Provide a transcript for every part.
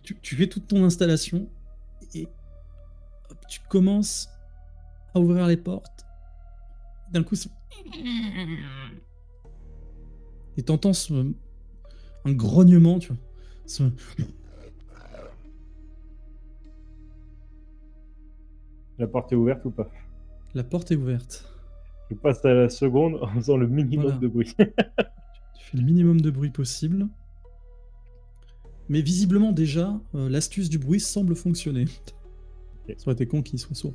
Donc tu fais toute ton installation et hop, tu commences à ouvrir les portes. D'un coup, et t'entends un grognement, tu vois. Ce- La porte est ouverte ou pas? La porte est ouverte. Je passe à la seconde en faisant le minimum Voilà. de bruit. Tu fais le minimum de bruit possible. Mais visiblement, déjà, l'astuce du bruit semble fonctionner. Ok. Ça aurait été con qu'il soit sourd.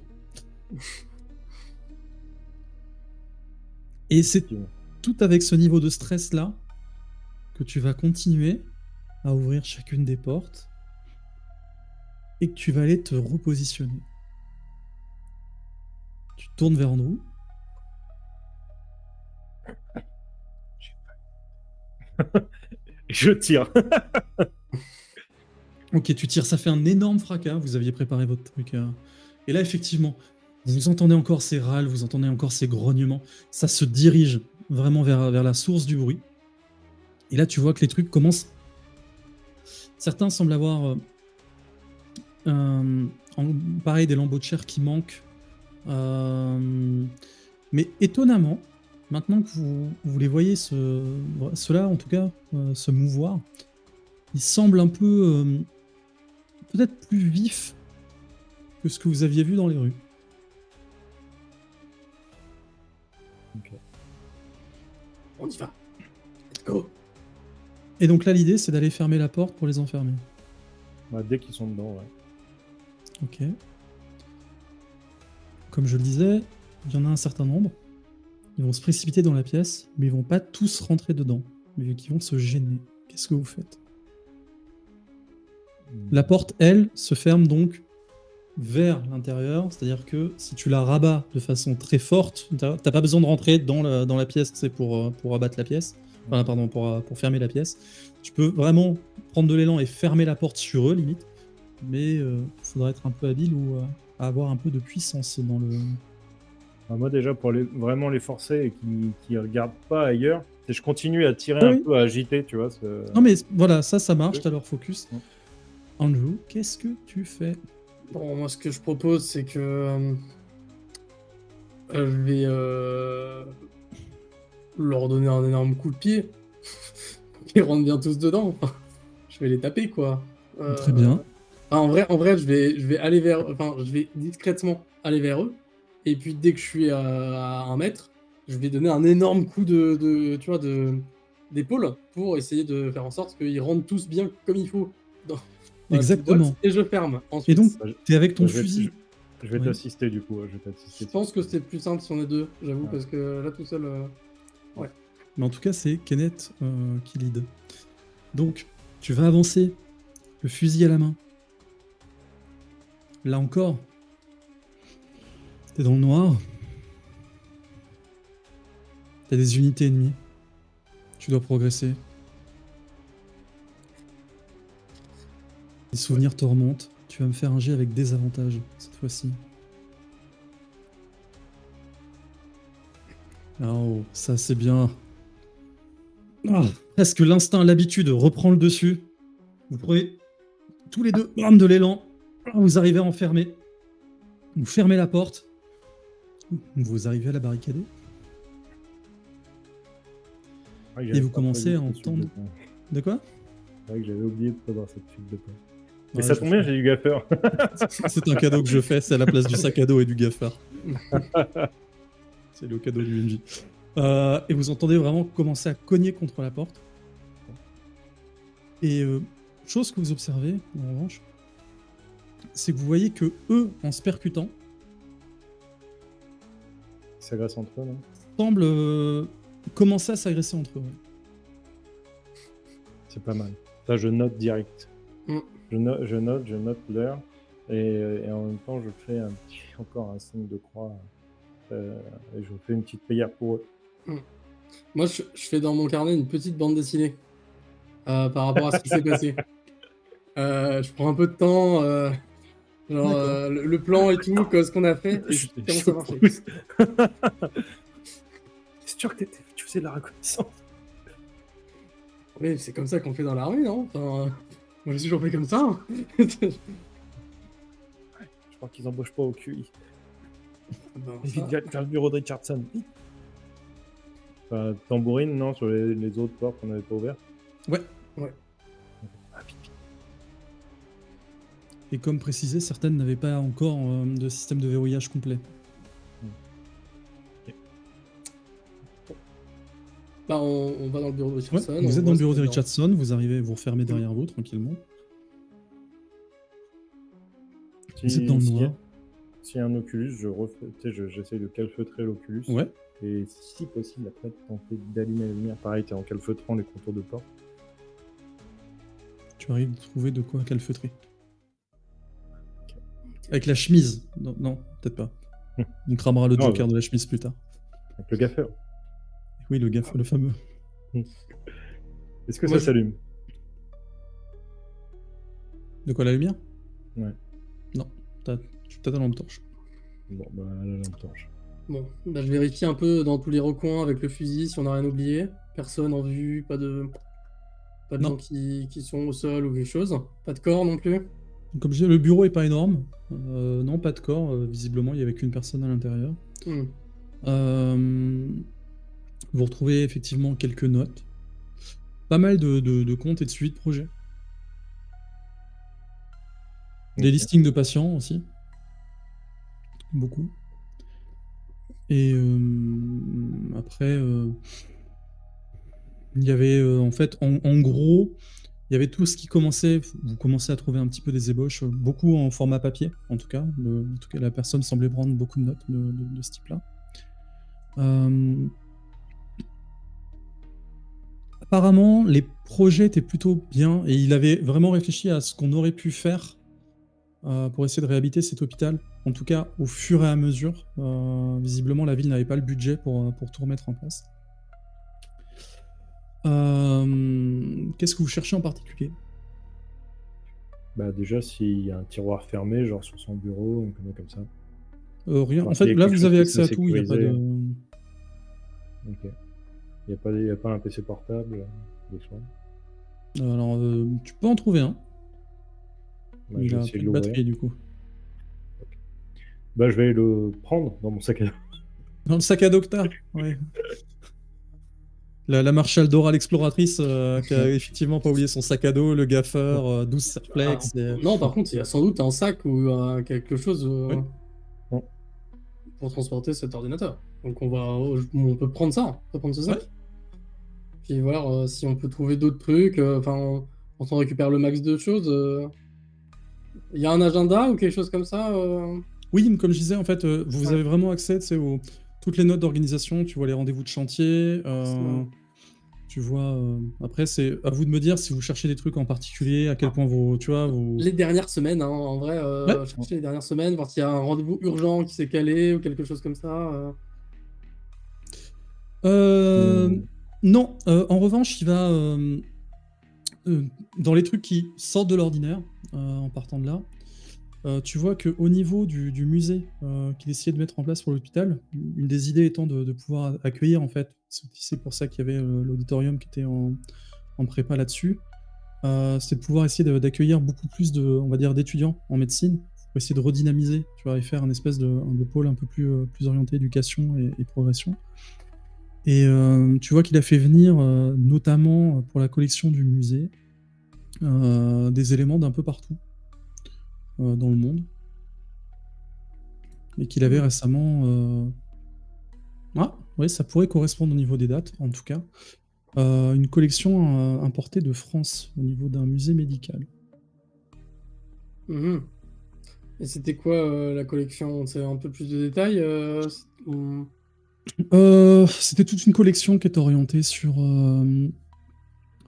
Et c'est Effectivement. tout avec ce niveau de stress-là que tu vas continuer à ouvrir chacune des portes et que tu vas aller te repositionner. Tu te tournes vers nous. Je tire. Ok, tu tires, ça fait un énorme fracas. Vous aviez préparé votre truc. Et là, effectivement, vous entendez encore ces râles, vous entendez encore ces grognements. Ça se dirige vraiment vers la source du bruit. Et là, tu vois que les trucs commencent. Certains semblent avoir pareil des lambeaux de chair qui manquent. Mais étonnamment, maintenant que vous les voyez, ceux-là en tout cas, se mouvoir, ils semblent un peu peut-être plus vifs que ce que vous aviez vu dans les rues. Ok. On y va. Let's go. Et donc là, l'idée, c'est d'aller fermer la porte pour les enfermer. Bah, dès qu'ils sont dedans, ouais. Ok. Comme je le disais, il y en a un certain nombre. Ils vont se précipiter dans la pièce, mais ils vont pas tous rentrer dedans, mais qu'ils vont se gêner. Qu'est-ce que vous faites? La porte, elle, se ferme donc vers l'intérieur, c'est-à-dire que si tu la rabats de façon très forte, t'as pas besoin de rentrer dans la pièce, c'est pour abattre la pièce, enfin, pardon, pour fermer la pièce. Tu peux vraiment prendre de l'élan et fermer la porte sur eux, limite, mais il faudra être un peu habile ou avoir un peu de puissance dans le... Bah, moi, déjà, pour vraiment les forcer et qu'ils regardent pas ailleurs, je continue à tirer un Oui. peu, à agiter, tu vois. Non mais voilà, ça marche, t'as leur focus. Ouais. Andrew, qu'est-ce que tu fais? Bon, moi, ce que je propose, c'est que je vais leur donner un énorme coup de pied. Ils rentrent bien tous dedans. Enfin, je vais les taper, quoi. Très bien. En vrai, je vais aller vers, enfin, je vais discrètement aller vers eux. Et puis dès que je suis à 1 mètre, je vais donner un énorme coup tu vois, d'épaule pour essayer de faire en sorte qu'ils rentrent tous bien comme il faut dans la petite boîte. Exactement. Et je ferme. Et Ensuite, donc, Bah, t'es avec ton je vais- fusil. Je vais Ouais. t'assister, du coup. Je vais t'assister. je pense que c'est plus simple si on est deux, j'avoue, Ouais. parce que là tout seul. Ouais. Mais en tout cas, c'est Kenneth qui lead. Donc, tu vas avancer, le fusil à la main. Là encore, t'es dans le noir. T'as des unités ennemies. Tu dois progresser. Les souvenirs te remontent. Tu vas me faire un jet avec des avantages cette fois-ci. Oh, ça c'est bien. Ah, presque l'instinct, l'habitude reprend le dessus. Vous prenez tous les deux de l'élan. Vous arrivez à enfermer. Vous fermez la porte. Vous arrivez à la barricader. Ouais, Et vous pas commencez prévu à cette suite entendre... de points. De quoi? C'est vrai que j'avais oublié de prévoir cette suite de points. Mais Ouais, ça je tombe bien, fais. j'ai du gaffeur. C'est un cadeau que je fais, c'est à la place du sac à dos et du gaffard. C'est le cadeau du MJ. Et vous entendez vraiment commencer à cogner contre la porte. Et chose que vous observez, en revanche, c'est que vous voyez que eux, en se percutant, Ils s'agressent entre eux, non? semblent commencer à s'agresser entre eux. Ouais. C'est pas mal. Ça, je note direct. Mm. Je note l'heure. Et en même temps, je fais encore un signe de croix. Et je fais une petite prière pour eux. Moi, je fais dans mon carnet une petite bande dessinée par rapport à ce qui s'est passé. Je prends un peu de temps, genre D'accord. le plan et tout, ce qu'on a fait, et comment ça marche. C'est sûr que tu faisais de la reconnaissance. Oui, c'est comme ça qu'on fait dans l'armée, non? Enfin, Moi aussi, j'en fais comme ça. Je crois qu'ils embauchent pas au QI. Ben, Vite, ça- vers le bureau de Richardson. Vite. Enfin, tambourine, non, sur les autres portes qu'on n'avait pas ouvertes. Ouais. Ah, vite, vite. Et comme précisé, certaines n'avaient pas encore de système de verrouillage complet. Bah, on va dans le bureau de Ouais, Richardson. vous on êtes dans voit le ce bureau de qu'il y a dedans. Richardson, vous arrivez, vous refermez derrière vous tranquillement. Vous êtes dans le S'il y a- noir. S'il y a un Oculus, j'essaye de calfeutrer l'Oculus. Ouais. Et si possible, après, tenter d'allumer la lumière. Pareil, t'es en calfeutrant les contours de porte. Tu arrives à trouver de quoi calfeutrer. Avec la chemise. Non, non, peut-être pas. On cramera le Non, joker de la chemise plus tard. Avec le gaffeur. Oui, le gaffe, le fameux. Est-ce que Moi, ça s'allume? De quoi, la lumière? Ouais. Non, t'as ta lampe torche. Bon, bah, la lampe torche. Bon, bah, je vérifie un peu dans tous les recoins avec le fusil si on n'a rien oublié. Personne en vue, pas de Non. gens qui sont au sol ou quelque chose. Pas de corps non plus. Comme je disais, le bureau est pas énorme. Non, pas de corps. Visiblement, il n'y avait qu'une personne à l'intérieur. Hmm. Vous retrouvez effectivement quelques notes. Pas mal de comptes et de suivi de projet. Des Ok. listings de patients aussi. Beaucoup. Et après, il y avait en fait, en gros, il y avait tout ce qui commençait. Vous commencez à trouver un petit peu des ébauches, beaucoup en format papier, en tout cas. En tout cas, la personne semblait prendre beaucoup de notes de ce type-là. Apparemment, les projets étaient plutôt bien et il avait vraiment réfléchi à ce qu'on aurait pu faire pour essayer de réhabiliter cet hôpital. En tout cas, au fur et à mesure. Visiblement, la ville n'avait pas le budget pour tout remettre en place. Qu'est-ce que vous cherchez en particulier? Bah, déjà, s'il y a un tiroir fermé, genre sur son bureau, une connerie comme ça. Rien. Alors, En s'il fait, y a là, quelque vous chose avez qui accès à soit tout. Il n'y a pas de. sécurisé. Ok. Il n'y a pas un PC portable des soins. Alors, tu peux en trouver un. Bah, Il je vais a essayer plus de de batterie, l'ouvrir. du coup. Bah, je vais le prendre dans mon sac à dos. Dans le sac à dos que t'as, ouais. La Marshall Doral exploratrice qui a effectivement pas oublié son sac à dos, le gaffeur, 12 serflex. Ah, non, par contre, il y a sans doute un sac ou quelque chose Ouais. pour transporter cet ordinateur. Donc on peut prendre ça, on peut prendre ce sac. Ouais. Puis voir si on peut trouver d'autres trucs. Enfin, on s'en récupère le max de choses. Il y a un agenda ou quelque chose comme ça Oui, mais comme je disais, en fait, vous Ouais. avez vraiment accès aux toutes les notes d'organisation. Tu vois les rendez-vous de chantier. Ouais. Tu vois. Après, c'est à vous de me dire si vous cherchez des trucs en particulier, à quel point vous, tu vois, vous. Les dernières semaines, hein, en vrai, Ouais. chercher les dernières semaines, voir s'il y a un rendez-vous urgent qui s'est calé ou quelque chose comme ça. Non. En revanche, il va dans les trucs qui sortent de l'ordinaire. En partant de là. Tu vois qu'au niveau du musée qu'il essayait de mettre en place pour l'hôpital, une des idées étant de pouvoir accueillir, en fait, c'est pour ça qu'il y avait l'auditorium qui était en prépa là-dessus, c'est de pouvoir essayer d'accueillir beaucoup plus on va dire, d'étudiants en médecine, pour essayer de redynamiser, tu vois, et faire un espèce de pôle un peu plus orienté éducation et progression. Et tu vois qu'il a fait venir, notamment pour la collection du musée, des éléments d'un peu partout dans le monde. Et qu'il avait récemment... Ah, oui, ça pourrait correspondre au niveau des dates, en tout cas. Une collection importée de France, au niveau d'un musée médical. Mhm. Et c'était quoi la collection? C'est un peu plus de détails ou- C'était toute une collection qui est orientée sur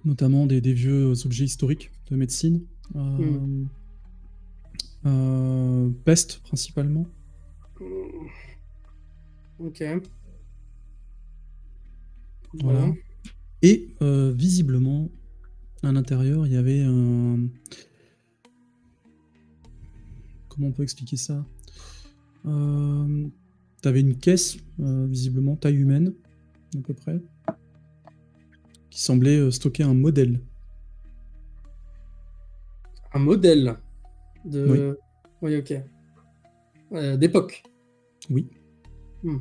notamment des vieux objets historiques de médecine. Peste, principalement. Ok. Voilà. Bon. Et visiblement, à l'intérieur, il y avait un... Comment on peut expliquer ça? T'avais une caisse, visiblement taille humaine, à peu près, qui semblait stocker un modèle. Un modèle Oui. de... Oui, ok. D'époque. Oui. Hmm.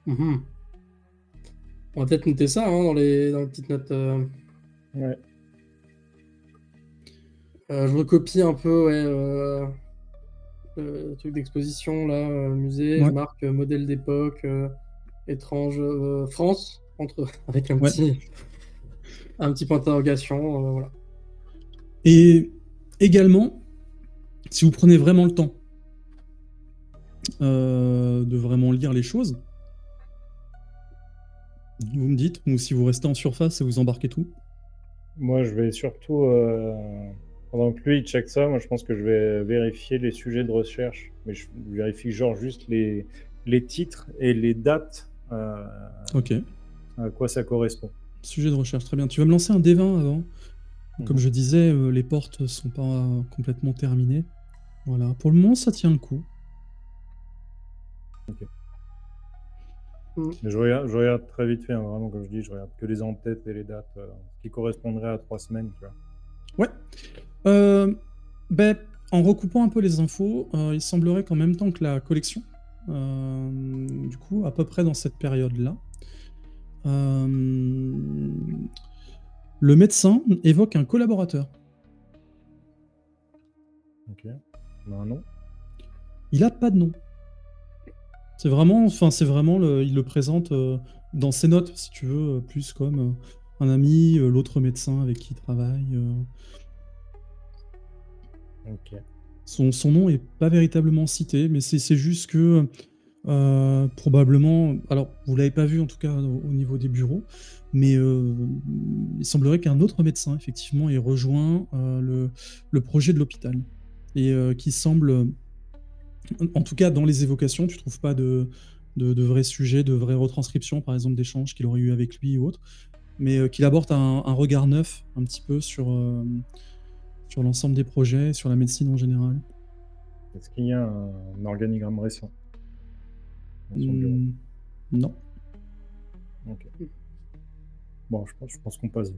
Mhm. On va peut-être noter ça dans les petites notes. Ouais. Je recopie un peu le truc d'exposition, là, musée. Ouais. Je marque modèle d'époque, étrange, France, avec un Ouais. petit point d'interrogation. Voilà. Et également, si vous prenez vraiment le temps de vraiment lire les choses, vous me dites, ou si vous restez en surface et vous embarquez tout. Moi, je vais surtout, pendant que lui il check ça, moi je pense que je vais vérifier les sujets de recherche. Mais je vérifie genre juste les titres et les dates, Ok. à quoi ça correspond. Sujet de recherche, très bien. Tu vas me lancer un D20 avant. Comme Mhm. je disais, les portes sont pas complètement terminées. Voilà. Pour le moment, ça tient le coup. Mais je regarde très vite fait, hein, vraiment, comme je dis, je regarde que les en-têtes et les dates qui correspondraient à 3 semaines, tu vois. Ouais. Ben, en recoupant un peu les infos, il semblerait qu'en même temps que la collection, du coup, à peu près dans cette période-là, le médecin évoque un collaborateur. Ok. Ben non. Il a pas de nom. C'est vraiment, il le présente dans ses notes, si tu veux, plus comme un ami, l'autre médecin avec qui il travaille. Ok. Son nom est pas véritablement cité, mais c'est juste que probablement, alors vous l'avez pas vu en tout cas au niveau des bureaux, mais il semblerait qu'un autre médecin effectivement ait rejoint le projet de l'hôpital et qui semble, en tout cas dans les évocations, tu trouves pas de vrais sujets, de vraies retranscriptions par exemple d'échanges qu'il aurait eu avec lui ou autre, mais qu'il apporte un regard neuf un petit peu sur l'ensemble des projets, sur la médecine en général. Est-ce qu'il y a un organigramme récent dans son bureau? Non. Ok. Bon, je pense qu'on passe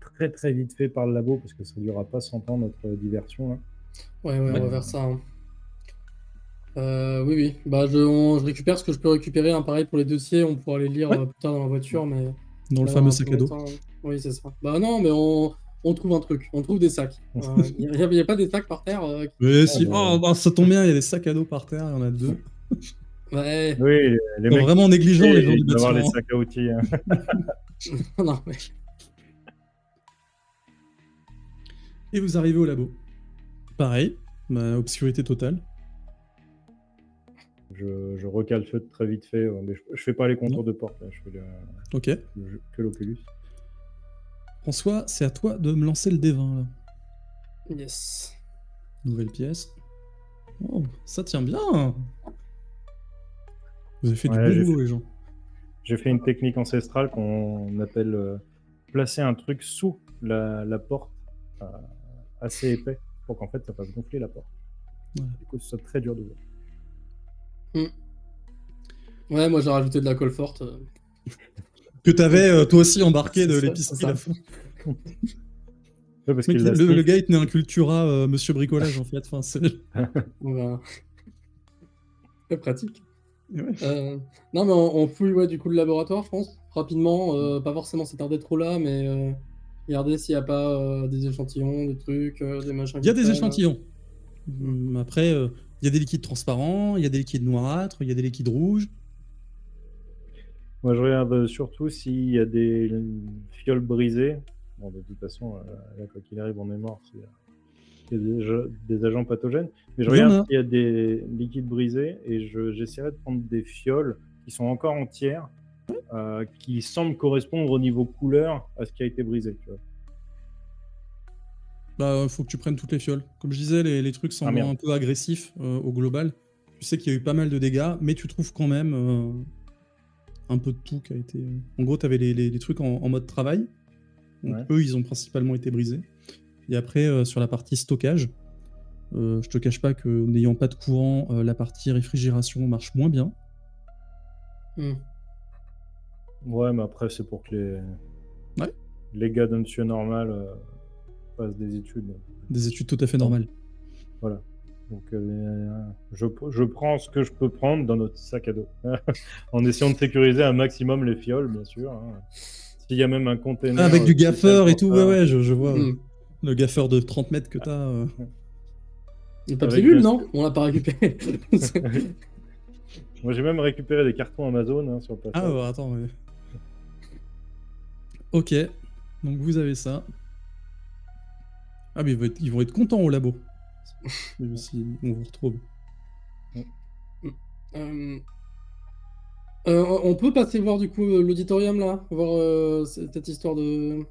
très très vite fait par le labo parce que ça ne durera pas 100 ans notre diversion là. Ouais, Ouais. on va faire ça. Oui. Bah, je récupère ce que je peux récupérer. Pareil pour les dossiers, on pourra les lire Ouais. plus tard dans la voiture, mais Dans le là, fameux un sac à premier dos. temps, oui, c'est ça. Bah non, mais on trouve un truc. On trouve des sacs. Il n'y a pas des sacs par terre Mais Ah, si, bah, oh, bah, ça tombe bien, il y a des sacs à dos par terre, il y en a deux. Ouais. oui, les Ils sont mecs, vraiment négligents, les gens du ils doivent avoir les bâtiment. sacs à outils, hein. Non, mais... Et vous arrivez au labo. Pareil, bah, obscurité totale. Je recale feu très vite fait, mais je fais pas les contours Non. de porte, là, je fais Ok. que l'Oculus. François, c'est à toi de me lancer le D20 là. Yes. Nouvelle pièce. Oh, ça tient bien. Vous avez fait du Ouais, bon boulot, les gens. j'ai fait une technique ancestrale qu'on appelle placer un truc sous la porte euh, assez épais pour qu'en fait ça fasse gonfler la porte. Voilà. Du coup, ce soit très dur d'ouvrir. Ouais, moi j'ai rajouté de la colle forte. Que t'avais toi aussi embarqué de C'est ça, l'épicerie c'est ça. là. Ouais, parce Mec, qu'il l'a le sniff. gars il tenait un Cultura Monsieur Bricolage en fait. Enfin, c'est... Voilà. Très pratique. Ouais. Non, mais on fouille du coup le laboratoire, je pense, rapidement. Pas forcément s'attarder trop là, mais regarder s'il n'y a pas des échantillons, des trucs, des machins Il y a qui des traînent. échantillons. Après, il y a des liquides transparents, il y a des liquides noirâtres, il y a des liquides rouges. Moi, je regarde surtout s'il y a des fioles brisées. Bon, de toute façon, là, quoi qu'il arrive, on est mort. Il y a des agents pathogènes. Mais je Il y en regarde a. s'il y a des liquides brisés et j'essaierai de prendre des fioles qui sont encore entières, qui semblent correspondre au niveau couleur à ce qui a été brisé. Tu vois. Bah, faut que tu prennes toutes les fioles. Comme je disais, les trucs Ah semblent merde. un peu agressifs au global. Tu sais qu'il y a eu pas mal de dégâts, mais tu trouves quand même un peu de tout qui a été... En gros, tu avais les trucs en mode travail. Donc Ouais. eux, ils ont principalement été brisés. Et après, sur la partie stockage, je te cache pas que n'ayant pas de courant, la partie réfrigération marche moins bien. Ouais, mais après, c'est pour que Ouais. les gars d'un monsieur normal fasse des études. Des études tout à fait normales. Voilà. Donc, je prends ce que je peux prendre dans notre sac à dos, en essayant de sécuriser un maximum les fioles, bien sûr. Hein. S'il y a même un container... Avec du spécial gaffeur et pour tout, ça, ouais, je vois. Hmm. Le gaffeur de 30 mètres que t'as. Le papier Avec bulle, le- non? On l'a pas récupéré. Moi, j'ai même récupéré des cartons Amazon hein, sur le passage. Ah, ouais, attends, ouais. Ok, donc vous avez ça. Ah, mais ils vont être contents au labo. Si on vous retrouve. Euh, on peut passer voir du coup l'auditorium là, voir cette histoire de.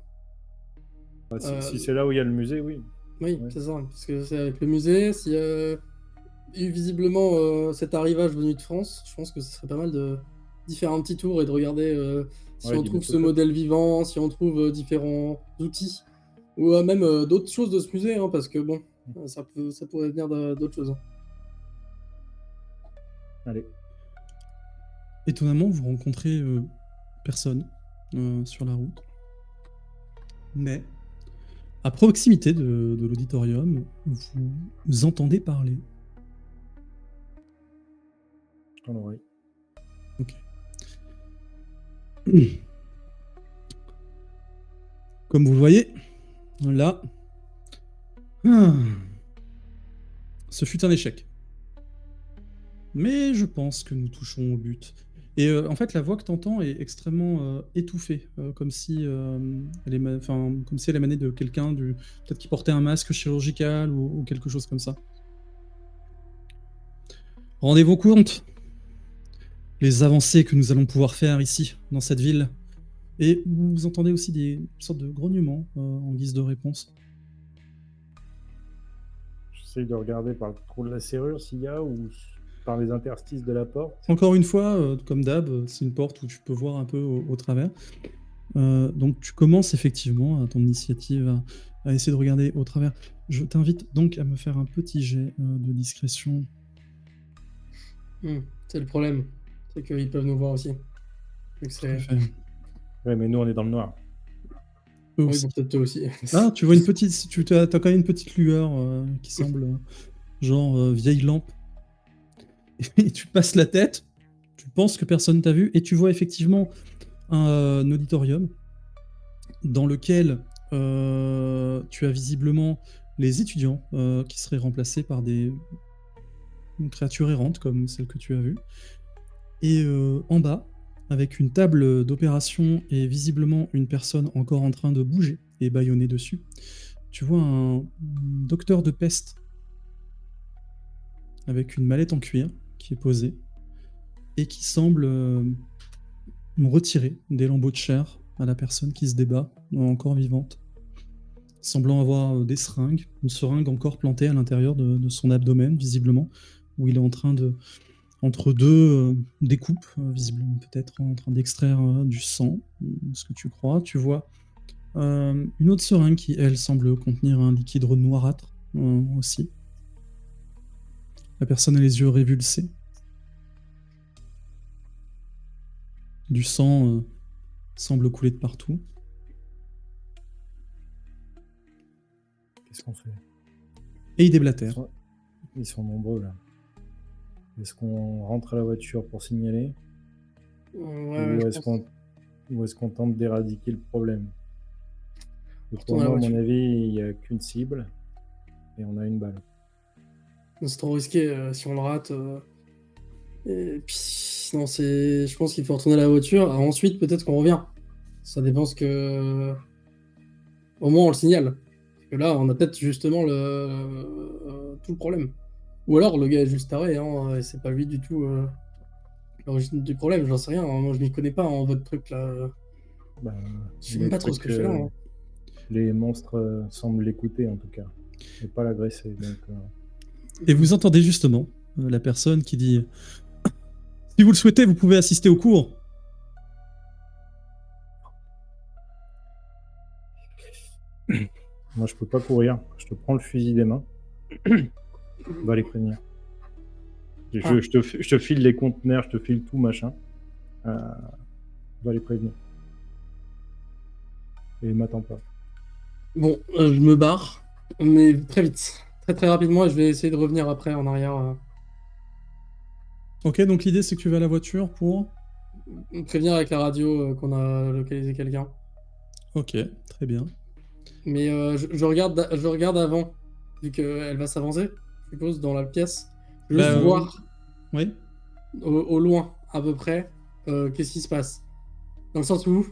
Ah, si c'est là où il y a le musée, oui. Oui, Ouais. c'est ça, parce que c'est avec le musée. S'il y a eu visiblement cet arrivage venu de France, je pense que ce serait pas mal d'y faire un petit tour et de regarder si Ouais, on d'y trouve mettre ce le feu. modèle vivant, si on trouve différents outils, ou même d'autres choses de ce musée, hein, parce que bon, ça pourrait venir d'autres choses. Hein. Allez. Étonnamment, vous rencontrez personne sur la route. Mais, à proximité de l'auditorium, vous entendez parler. Dans l'oreille. Ok. Comme vous le voyez, là, ce fut un échec. Mais je pense que nous touchons au but. Et en fait, la voix que tu entends est extrêmement étouffée, comme si comme si elle émanait de quelqu'un, peut-être qui portait un masque chirurgical ou quelque chose comme ça. Rendez-vous compte les avancées que nous allons pouvoir faire ici, dans cette ville. Et vous entendez aussi des sortes de grognements en guise de réponse. J'essaye de regarder par le trou de la serrure s'il y a ou par les interstices de la porte. Encore une fois, comme d'hab, c'est une porte où tu peux voir un peu au travers. Donc tu commences effectivement à ton initiative à essayer de regarder au travers. Je t'invite donc à me faire un petit jet de discrétion. C'est le problème, c'est qu'ils peuvent nous voir aussi. Vu que Tout c'est- à fait. Ouais, mais nous, on est dans le noir. Eux Oui, aussi. bon, peut-être toi aussi. Ah, tu vois une petite, t'as quand même une petite lueur qui semble genre vieille lampe. Et tu passes la tête, tu penses que personne t'a vu, et tu vois effectivement un auditorium dans lequel tu as visiblement les étudiants qui seraient remplacés par une créature errante comme celle que tu as vue. Et en bas, avec une table d'opération et visiblement une personne encore en train de bouger et bâillonner dessus, tu vois un docteur de peste avec une mallette en cuir qui est posée et qui semble retirer des lambeaux de chair à la personne qui se débat, encore vivante, semblant avoir des seringues, une seringue encore plantée à l'intérieur de son abdomen, visiblement, où il est en train de, entre deux découpes, visiblement peut-être en train d'extraire du sang, ce que tu crois. Tu vois une autre seringue qui, elle, semble contenir un liquide noirâtre aussi. La personne a les yeux révulsés. Du sang semble couler de partout. Qu'est-ce qu'on fait? Et il déblatère. Ils sont nombreux, là. Est-ce qu'on rentre à la voiture pour signaler? Ouais, Ou je est-ce qu'on tente d'éradiquer le problème? Pour Retourne à la moi, à mon voiture. avis, il n'y a qu'une cible. Et on a une balle. C'est trop risqué si on le rate. Et puis, non, je pense qu'il faut retourner à la voiture. Ensuite, peut-être qu'on revient. Ça dépend ce que. Au moins, on le signale. Parce que là, on a peut-être justement tout le problème. Ou alors, le gars est juste taré, hein, et c'est pas lui du tout l'origine du problème. J'en sais rien. Hein. Moi, je m'y connais pas en votre truc là. Bah, Je sais même pas trop ce que je fais là. Hein. Les monstres semblent l'écouter, en tout cas. Et pas l'agresser. Donc, Et vous entendez justement la personne qui dit « Si vous le souhaitez, vous pouvez assister au cours. » Moi, je peux pas courir. Je te prends le fusil des mains. Va les prévenir. Je te file les conteneurs, je te file tout, machin. Va les prévenir. Et m'attends pas. Bon, je me barre, mais très vite. Très très rapidement, et je vais essayer de revenir après en arrière. Ok, donc l'idée c'est que tu vas à la voiture pour... Prévenir avec la radio qu'on a localisé quelqu'un. Ok, très bien. Mais je regarde avant, vu qu'elle va s'avancer, je suppose, dans la pièce. Juste Bah, voir oui. au loin, à peu près, qu'est-ce qui se passe. Dans le sens où,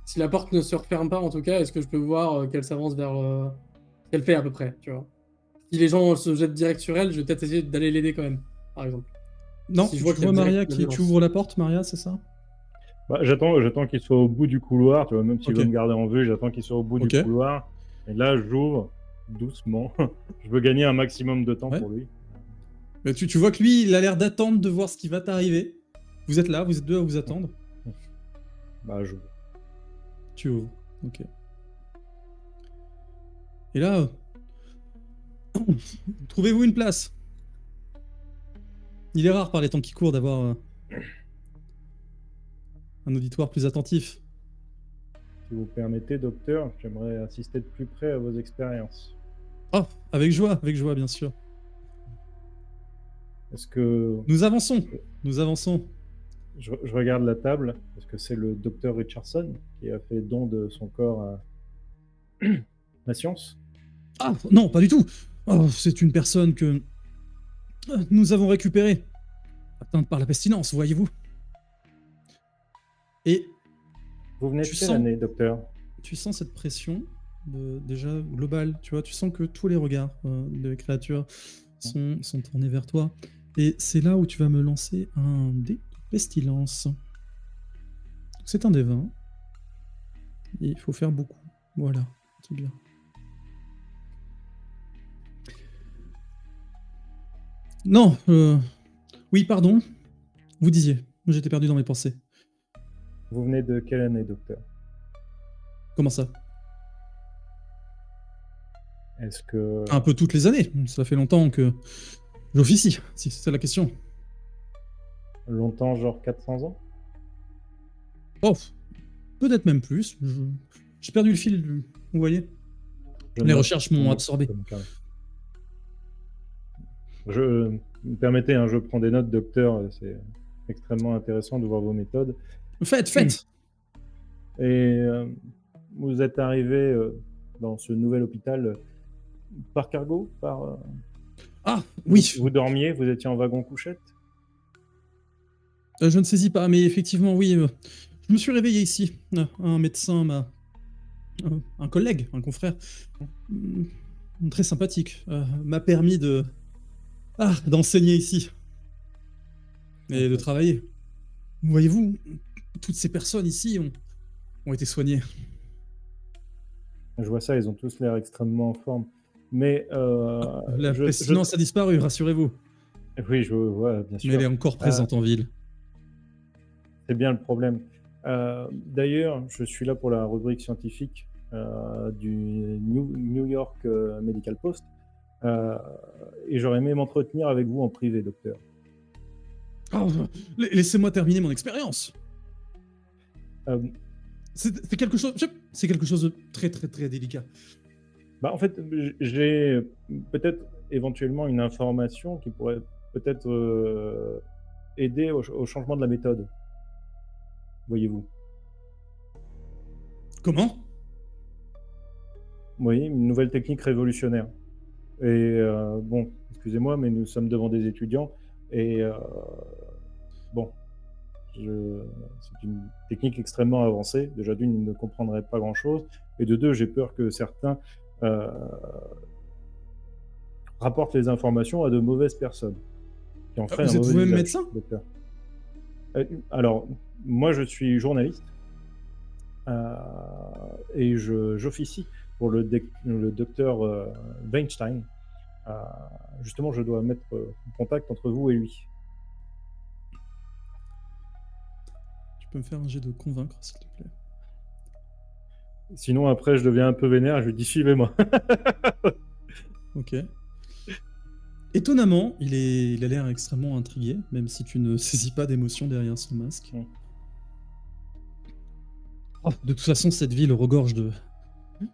si la porte ne se referme pas, en tout cas, est-ce que je peux voir qu'elle s'avance vers... qu'elle fait à peu près, tu vois. Si les gens se jettent direct sur elle, je vais peut-être essayer d'aller l'aider quand même, par exemple. Non, Si je tu vois qu'il y a vois direct Maria de la qui... Tu violence. ouvres la porte, Maria, c'est ça? Bah, j'attends qu'il soit au bout du couloir, tu vois, même s'il Ok. veut me garder en vue, j'attends qu'il soit au bout du Ok. couloir. Et là, j'ouvre doucement. Je veux gagner un maximum de temps Ouais. pour lui. Mais tu vois que lui, il a l'air d'attendre de voir ce qui va t'arriver. Vous êtes là, vous êtes deux à vous attendre. Bah, je... Tu ouvres. Ok. Et là, trouvez-vous une place. Il est rare par les temps qui courent d'avoir un auditoire plus attentif. Si vous permettez, docteur, j'aimerais assister de plus près à vos expériences. Oh, avec joie, bien sûr. Est-ce que Nous avançons, nous avançons. je regarde la table? Est-ce que c'est le docteur Richardson qui a fait don de son corps à la science? Ah, non, pas du tout. Oh, c'est une personne que nous avons récupérée, atteinte par la pestilence, voyez-vous. Et Vous venez de tu quelle sens, année, docteur? tu sens cette pression déjà globale, tu vois, tu sens que tous les regards des créatures sont tournés vers toi. Et c'est là où tu vas me lancer un dé de pestilence. C'est un des 20. Et il faut faire beaucoup. Voilà, c'est bien. Non, oui, pardon. Vous disiez, j'étais perdu dans mes pensées. Vous venez de quelle année, docteur? Comment ça? Est-ce que... Un peu toutes les années. Ça fait longtemps que j'officie, si c'est la question. Longtemps, genre 400 ans? Oh, peut-être même plus. J'ai perdu le fil, vous voyez. Je Les note recherches m'ont absorbé. comme carnet. Me permettez, hein, je prends des notes, docteur. C'est extrêmement intéressant de voir vos méthodes. Faites. Et vous êtes arrivé dans ce nouvel hôpital par cargo, Ah, oui. Vous dormiez, vous étiez en wagon couchette? Je ne saisis pas, mais effectivement, oui. Je me suis réveillé ici. Un médecin m'a... un collègue, un confrère, très sympathique, m'a permis d'enseigner ici. Et de travailler. Voyez-vous, toutes ces personnes ici ont été soignées. Je vois ça, ils ont tous l'air extrêmement en forme. Mais La pestilence a disparu, rassurez-vous. oui, je vois, bien sûr. Mais elle est encore présente en ville. C'est bien le problème. D'ailleurs, je suis là pour la rubrique scientifique du New York Medical Post. Et j'aurais aimé m'entretenir avec vous en privé, docteur. Oh, laissez-moi terminer mon expérience. C'est quelque chose de très très très délicat. Bah, en fait, j'ai peut-être éventuellement une information qui pourrait peut-être aider au changement de la méthode. Voyez-vous. Comment? Oui, une nouvelle technique révolutionnaire. Et bon, excusez-moi, mais nous sommes devant des étudiants. Et bon, c'est une technique extrêmement avancée. Déjà, d'une, ils ne comprendraient pas grand-chose. Et de deux, j'ai peur que certains rapportent les informations à de mauvaises personnes. Qui en feraient Vous un êtes mauvais vous-même usage, médecin? docteur. Alors, moi, je suis journaliste. Et j'officie pour le docteur Weinstein. Justement, je dois mettre en contact entre vous et lui. Tu peux me faire un jet de convaincre, s'il te plaît? Sinon, après, je deviens un peu vénère, je lui dis suivez-moi. Ok. Étonnamment, il a l'air extrêmement intrigué, même si tu ne saisis pas d'émotion derrière son masque. Mm. Oh, de toute façon, cette ville regorge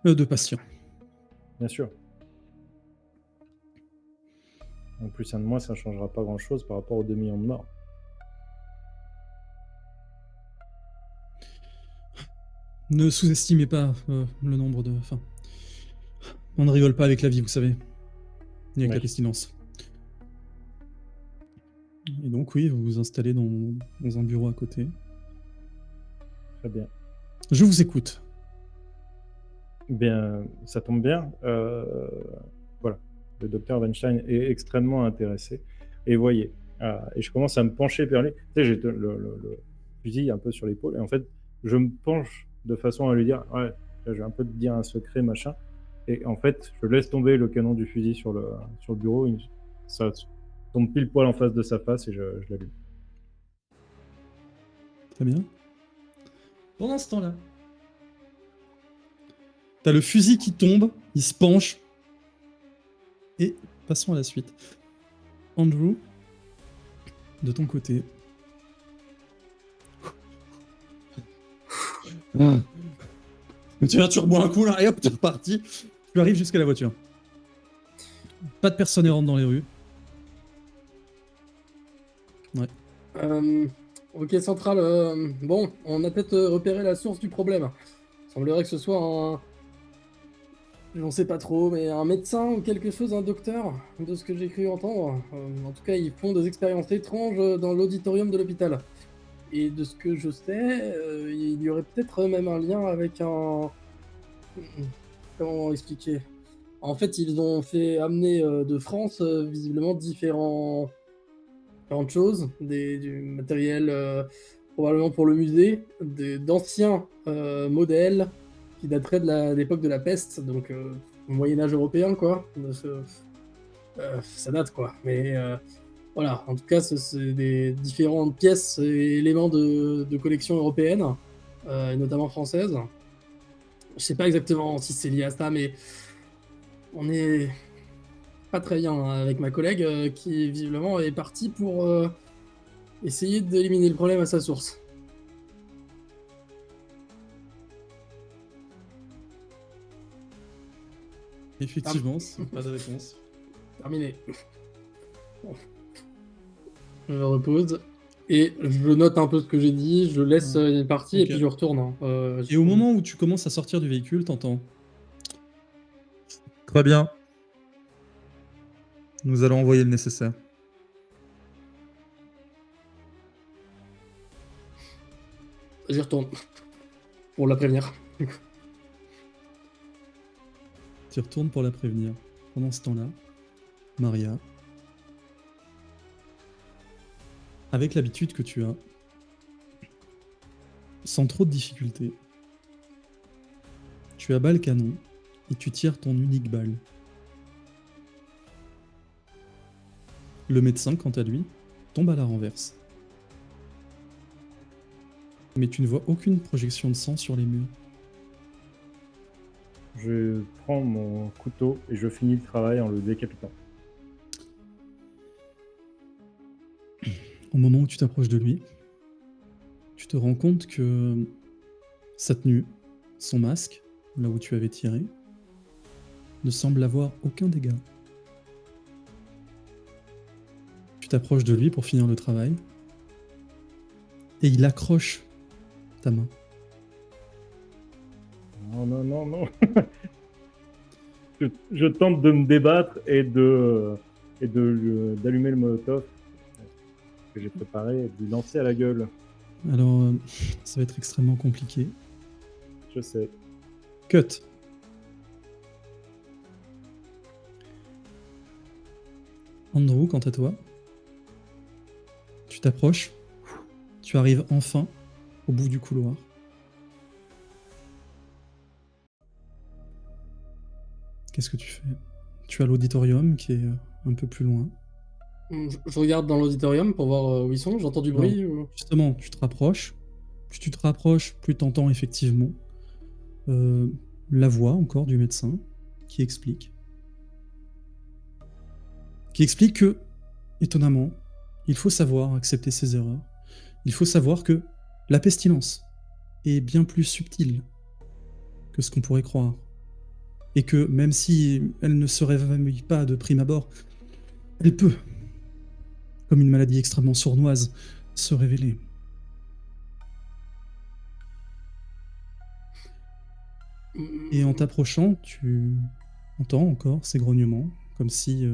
De patients. Bien sûr. En plus, un de moi, ça ne changera pas grand-chose par rapport aux 2 millions de morts. Ne sous-estimez pas le nombre de... Enfin, on ne rigole pas avec la vie, vous savez. Ni avec Oui. la pestilence. Et donc, oui, vous vous installez dans un bureau à côté. Très bien. Je vous écoute. Bien, ça tombe bien. Voilà. Le docteur Weinstein est extrêmement intéressé. Et voyez, et je commence à me pencher vers lui. Tu sais, j'ai le fusil un peu sur l'épaule. Et en fait, je me penche de façon à lui dire, ouais, là, je vais un peu te dire un secret, machin. Et en fait, je laisse tomber le canon du fusil sur le bureau. Ça tombe pile poil en face de sa face et je l'allume. Très bien. Pendant ce temps-là, t'as le fusil qui tombe, il se penche. Et passons à la suite. Andrew, de ton côté. Tu rebois un coup là, et hop, t'es reparti. Tu arrives jusqu'à la voiture. Pas de personne errante dans les rues. Ok, Central, bon, on a peut-être repéré la source du problème. Il semblerait que ce soit un... J'en sais pas trop, mais un médecin ou quelque chose, un docteur, de ce que j'ai cru entendre. En tout cas, ils font des expériences étranges dans l'auditorium de l'hôpital. Et de ce que je sais, il y aurait peut-être même un lien avec un... Comment expliquer? En fait, ils ont fait amener de France, visiblement, différentes choses, du matériel probablement pour le musée, d'anciens modèles qui dateraient de l'époque de la peste, donc au Moyen-Âge européen, quoi. Ça date, quoi. Mais voilà, en tout cas, c'est des différentes pièces et éléments de collection européenne, et notamment française. Je sais pas exactement si c'est lié à ça, mais on est pas très bien avec ma collègue qui visiblement est partie pour essayer d'éliminer le problème à sa source. Effectivement, c'est pas de réponse. Terminé. Bon. Je repose et je note un peu ce que j'ai dit, je laisse une partie et Ok. puis je retourne. Hein. Et au moment où tu commences à sortir du véhicule, t'entends. Très bien. Nous allons envoyer le nécessaire. J'y retourne. Pour la prévenir. Tu retournes pour la prévenir. Pendant ce temps-là, Maria, avec l'habitude que tu as, sans trop de difficultés, tu abats le canon et tu tires ton unique balle. Le médecin, quant à lui, tombe à la renverse. Mais tu ne vois aucune projection de sang sur les murs. Je prends mon couteau et je finis le travail en le décapitant. Au moment où tu t'approches de lui, tu te rends compte que sa tenue, son masque, là où tu avais tiré, ne semble avoir aucun dégât. Tu t'approches de lui pour finir le travail, et il accroche ta main. Non, non, non, non. je tente de me débattre et d'allumer le molotov que j'ai préparé et de lui lancer à la gueule. Alors, ça va être extrêmement compliqué. Je sais. Cut. Andrew, quant à toi, tu t'approches, tu arrives enfin au bout du couloir. Qu'est-ce que tu fais? Tu as l'auditorium qui est un peu plus loin. Je regarde dans l'auditorium pour voir où ils sont, j'entends du bruit. Justement, tu te rapproches. Plus tu te rapproches, plus tu entends effectivement la voix encore du médecin qui explique que, étonnamment, il faut savoir accepter ses erreurs. Il faut savoir que la pestilence est bien plus subtile que ce qu'on pourrait croire. Et que même si elle ne se réveille pas de prime abord, elle peut, comme une maladie extrêmement sournoise, se révéler. Et en t'approchant, tu entends encore ces grognements, comme si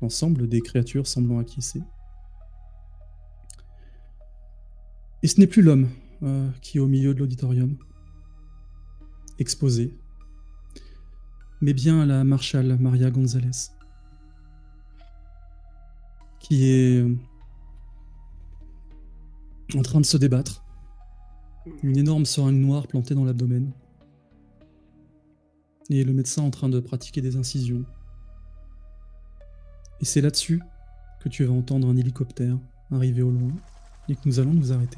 l'ensemble des créatures semblant acquiescer. Et ce n'est plus l'homme qui est au milieu de l'auditorium, exposé, mais bien la marshal Maria Gonzalez, qui est en train de se débattre. Une énorme seringue noire plantée dans l'abdomen. Et le médecin en train de pratiquer des incisions. Et c'est là-dessus que tu vas entendre un hélicoptère arriver au loin et que nous allons nous arrêter.